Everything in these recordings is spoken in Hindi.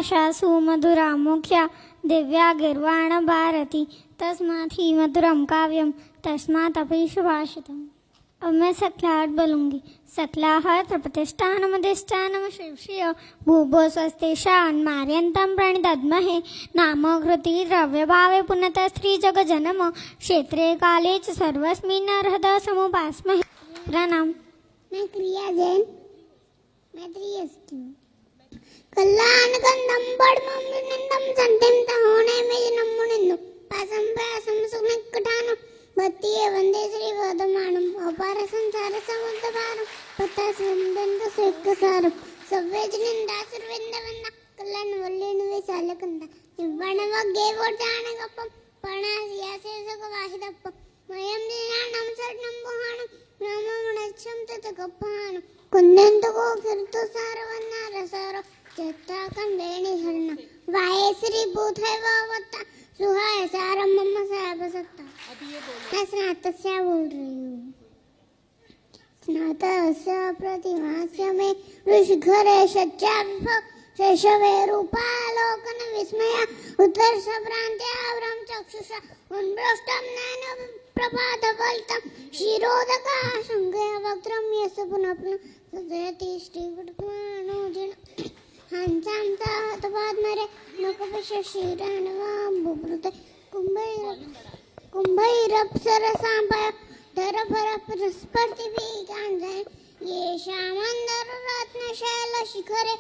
भाषा सुमधुरा मुख्या दिव्या गिर्वाण भारती तस्मात् ही मधुरम काव्यम तस्मात् अपि सुभाषितम्। अब मैं सकलाहट बोलूंगी। सकलाहट प्रतिष्ठानमधिष्ठानम शिवश्रिय भूभो स्वस्तिशान मार्यन्तं प्रणिदद्महे नाम कृति द्रव्य भावे पुनः स्त्री जग जन्म क्षेत्रे काले च सर्वस्मिन् अर्हता समुपास्महे। मेरा नाम मैं क्रिया जैन, मैं 3 कल्याण कंदम बड़मम निंदम संतेम तहोने में नम्मुनिंदु पासम पासम सुनिकटानु भक्तिये वंदे श्री वदमानम अपार संसार समुद्रपारम पता सुंदंत सुखसारम सव्वेजनिंदा सर्वेंद वंदा कल्याण वल्लेनु विशालकंदा निव्वणवग्गे वोटाणगप्पम पणासियासे सुखवाहिदप्पम मयम ज्ञानम शरणम बुहाणम नाममुणच्छम ततगप्पाणम कुंदंतको कीर्तो सारवन्नार सारो चेता कंडेनि शरण वाये श्री भूतै वावत्ता सुहाय सारम मम साब सत्ता। मैं स्नातस्य बोल रही हूँ। स्नातस्य प्रतिमास्य में ऋषिघरे शज्जा विभव शैशवे रूपालोकन विस्मया उत्कर्ष भ्रांत्यावरं चक्षुषा उन्मृष्टं नयन प्रभातफलितं शिरोदका शङ्खया वक्त्रं यस्य पुनः पुनः सजयति श्रीवटमानोजन हंसां ताहतपाद्मरे नखपशशिराणवां बुभृते कुम्भैरप्सरसाम्पय धरफरस्पर्तिभिगान्धे येषामन्दररत्नशैलशिखरे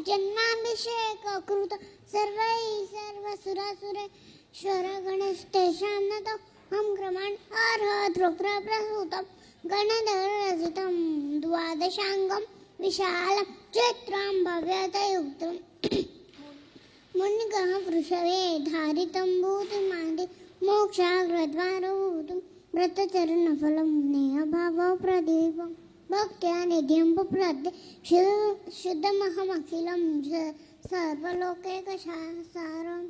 जन्माभिषेककृत सर्वैः सर्वसुरासुरेश्वरगणस्तेषां नतो हम क्रमान् अर्हद्रुप्रप्रसूतं गणधररचितं द्वादशाङ्गं विशालं चैत्रां भव्यतयुक्तम् मुनिगः वृषवे धारितं भूतिमादि मोक्षाग्रद्वारभूतं व्रतचरणफलं नेहभावप्रदीपं भक्त्या निध्यं प्रपद्ये शुद्धमहमखिलं सर्वलोकैकसारम्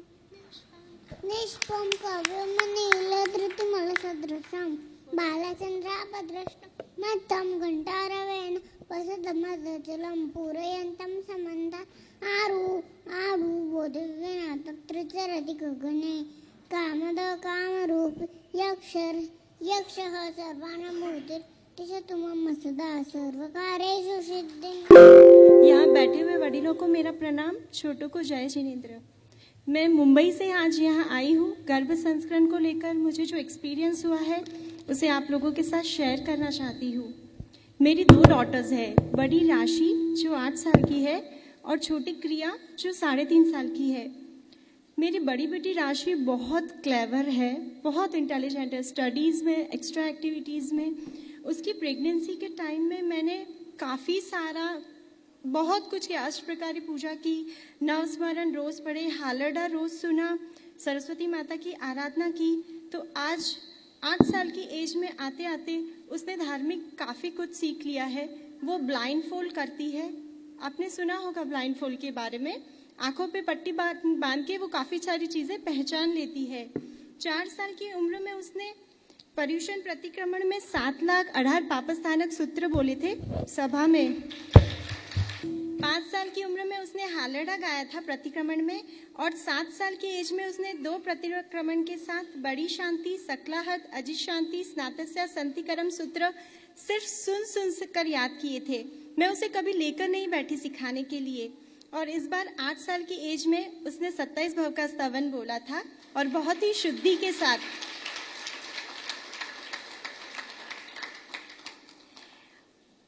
निष्पं कव्यमनीलधृतमलसदृशं बालचन्द्रापदृष्टं मत्तं घण्टारवेण वसतमदचलं पूरयन्तं समन्तात् आरूढोदिव्यनाथं त्रिचरति गगने कामरूपी यक्षः सर्वानुभूतिर्तिष्ठतु मम सदा सर्वकार्येषु सिद्धिं। यहाँ बैठे हुए वडीलों को मेरा प्रणाम, छोटों को जय जिनेंद्र। मैं मुंबई से आज यहाँ आई हूँ। गर्भ संस्करण को लेकर मुझे जो एक्सपीरियंस हुआ है उसे आप लोगों के साथ शेयर करना चाहती हूँ। मेरी 2 डॉटर्स हैं, बड़ी राशि जो 8 साल की है और छोटी क्रिया जो 3.5 साल की है। मेरी बड़ी बेटी राशि बहुत क्लेवर है, बहुत इंटेलिजेंट है स्टडीज़ में, एक्स्ट्रा एक्टिविटीज़ में। उसकी प्रेगनेंसी के टाइम में मैंने काफ़ी सारा बहुत कुछ की अष्टप्रकारी पूजा की, नवस्मरण रोज पढ़े, हालरडा रोज सुना, सरस्वती माता की आराधना की। तो आज 8 साल की एज में आते आते उसने धार्मिक काफ़ी कुछ सीख लिया है। वो ब्लाइंड फोल्ड करती है, आपने सुना होगा ब्लाइंड फोल्ड के बारे में। आंखों पे पट्टी बांध के वो काफ़ी सारी चीज़ें पहचान लेती है। 4 साल की उम्र में उसने पर्युषण प्रतिक्रमण में 7,18,000 पापस्थानक सूत्र बोले थे सभा में। 5 साल की उम्र में उसने हालरडा गाया था प्रतिक्रमण में, और 7 साल की एज में उसने 2 प्रतिक्रमण के साथ बड़ी शांति, सकलाहट, अजित शांति, स्नातस्य, संतिकरम सूत्र सिर्फ सुन कर याद किए थे। मैं उसे कभी लेकर नहीं बैठी सिखाने के लिए। और इस बार 8 साल की एज में उसने 27 भव का स्तवन बोला था और बहुत ही शुद्धि के साथ।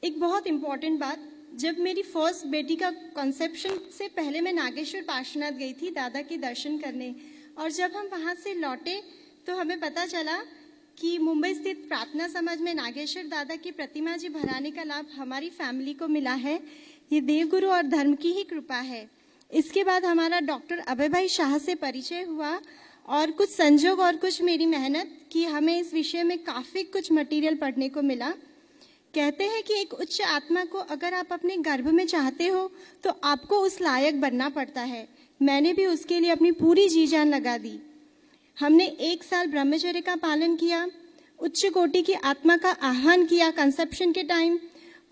एक बहुत इम्पॉर्टेंट बात, जब मेरी फर्स्ट बेटी का कॉन्सेप्शन से पहले मैं नागेश्वर पार्श्वनाथ गई थी दादा के दर्शन करने, और जब हम वहाँ से लौटे तो हमें पता चला कि मुंबई स्थित प्रार्थना समाज में नागेश्वर दादा की प्रतिमा जी भराने का लाभ हमारी फैमिली को मिला है। ये देवगुरु और धर्म की ही कृपा है। इसके बाद हमारा डॉक्टर अभय भाई शाह से परिचय हुआ, और कुछ संजोग और कुछ मेरी मेहनत की हमें इस विषय में काफ़ी कुछ मटेरियल पढ़ने को मिला। कहते हैं कि एक उच्च आत्मा को अगर आप अपने गर्भ में चाहते हो तो आपको उस लायक बनना पड़ता है। मैंने भी उसके लिए अपनी पूरी जी जान लगा दी। हमने 1 साल ब्रह्मचर्य का पालन किया, उच्च कोटि की आत्मा का आह्वान किया कंसेप्शन के टाइम,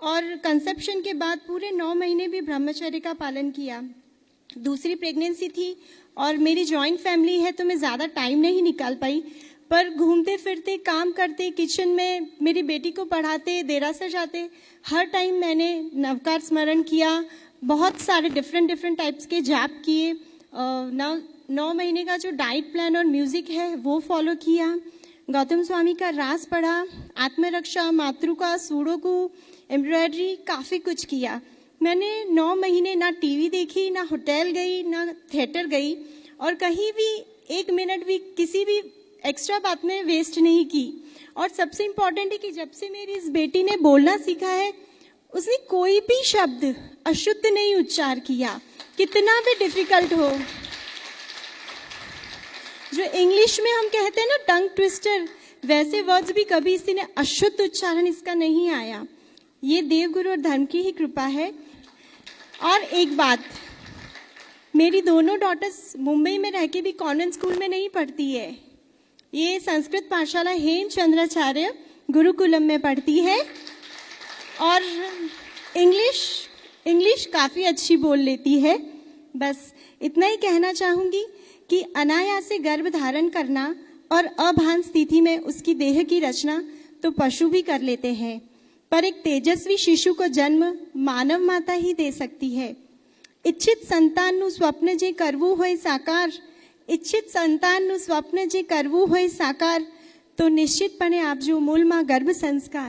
और कंसेप्शन के बाद पूरे 9 महीने भी ब्रह्मचर्य का पालन किया। दूसरी प्रेगनेंसी थी और मेरी जॉइंट फैमिली है तो मैं ज़्यादा टाइम नहीं निकाल पाई, पर घूमते फिरते काम करते किचन में मेरी बेटी को पढ़ाते देरासर जाते हर टाइम मैंने नवकार स्मरण किया, बहुत सारे डिफरेंट टाइप्स के जाप किए। 9 महीने का जो डाइट प्लान और म्यूजिक है वो फॉलो किया, गौतम स्वामी का रास पढ़ा, आत्मरक्षा, मातृका, सूडोकू, एम्ब्रॉयडरी, काफ़ी कुछ किया। मैंने 9 महीने ना टीवी देखी, ना होटल गई, ना थिएटर गई और कहीं भी 1 मिनट भी किसी भी एक्स्ट्रा बात में वेस्ट नहीं की। और सबसे इम्पोर्टेंट है कि जब से मेरी इस बेटी ने बोलना सीखा है उसने कोई भी शब्द अशुद्ध नहीं उच्चार किया, कितना भी डिफिकल्ट हो। जो इंग्लिश में हम कहते हैं ना टंग ट्विस्टर, वैसे वर्ड्स भी कभी इसी ने अशुद्ध उच्चारण इसका नहीं आया। ये देवगुरु और धर्म की ही कृपा है। और एक बात, मेरी दोनों डॉटर्स मुंबई में रह के भी कॉन्वेंट स्कूल में नहीं पढ़ती है, ये संस्कृत पाठशाला हेमचंद्राचार्य गुरुकुलम में पढ़ती है और इंग्लिश काफ़ी अच्छी बोल लेती है। बस इतना ही कहना चाहूँगी कि अनायास से गर्भ धारण करना और अभान स्थिति में उसकी देह की रचना तो पशु भी कर लेते हैं, पर एक तेजस्वी शिशु को जन्म मानव माता ही दे सकती है। इच्छित संतानનું स्वप्न जे करवू होय साकार, इच्छित संतानનું स्वप्न जे करवू होय साकार, तो निश्चितपणे आपजो मूलમાં ગર્ભ સંસ્કાર।